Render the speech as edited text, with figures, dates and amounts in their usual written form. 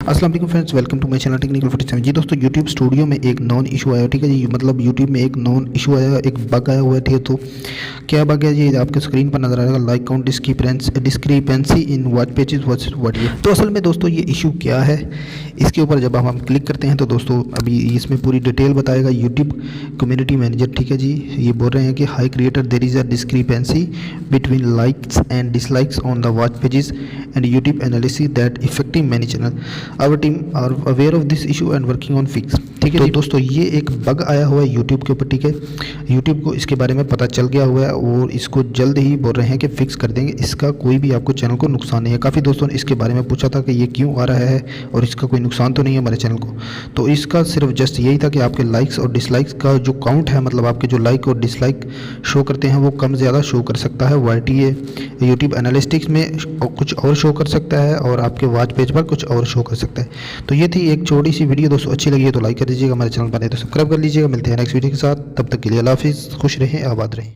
अस्सलाम वालेकुम friends, welcome to my channel technical 47। जी दोस्तों, यूट्यूब स्टूडियो में एक नॉन इशू आया, ठीक है जी। मतलब यूट्यूब में एक नॉन इशू आया, एक बग आया हुआ है, ठीक है। तो क्या बग है जी, आपके स्क्रीन पर नजर आएगा, like count discrepancy in watch pages what ये। तो असल में दोस्तों ये इशू क्या है, इसके ऊपर जब हम क्लिक करते हैं तो दोस्तों अभी इसमें पूरी डिटेल बताएगा यूट्यूब कम्युनिटी मैनेजर, ठीक है जी। ये बोल रहे हैं कि hi creator, there is a discrepancy between likes and dislikes on the watch pages and YouTube analysis that affecting many channel. Our team are aware of this issue and working on fix, ठीक है। तो दोस्तों ये एक bug आया हुआ है YouTube के ऊपर, ठीक है। यूट्यूब को इसके बारे में पता चल गया हुआ है और इसको जल्द ही बोल रहे हैं कि फिक्स कर देंगे। इसका कोई भी आपको चैनल को नुकसान नहीं है। काफ़ी दोस्तों ने इसके बारे में पूछा था कि ये क्यों आ रहा है और इसका कोई नुकसान तो नहीं है हमारे चैनल को। तो इसका सिर्फ जस्ट यही था कि आपके लाइक्स और डिसलाइक्स का जो काउंट है, मतलब आपके जो लाइक और डिसलाइक शो करते हैं वो कम ज़्यादा शो कर सकता है। YTA यूट्यूब एनालिटिक्स में कुछ और शो कर सकता है और आपके वॉच पेज पर कुछ और शो कर सकता है। तो ये थी एक छोटी सी वीडियो दोस्तों, अच्छी लगी है तो लाइक कर दीजिएगा, हमारे चैनल पर नहीं तो सब्सक्राइब कर लीजिएगा। मिलते हैं नेक्स्ट वीडियो के साथ, तब तक के लिए अल्लाह हाफिज़, खुश रहें, आबाद रहें।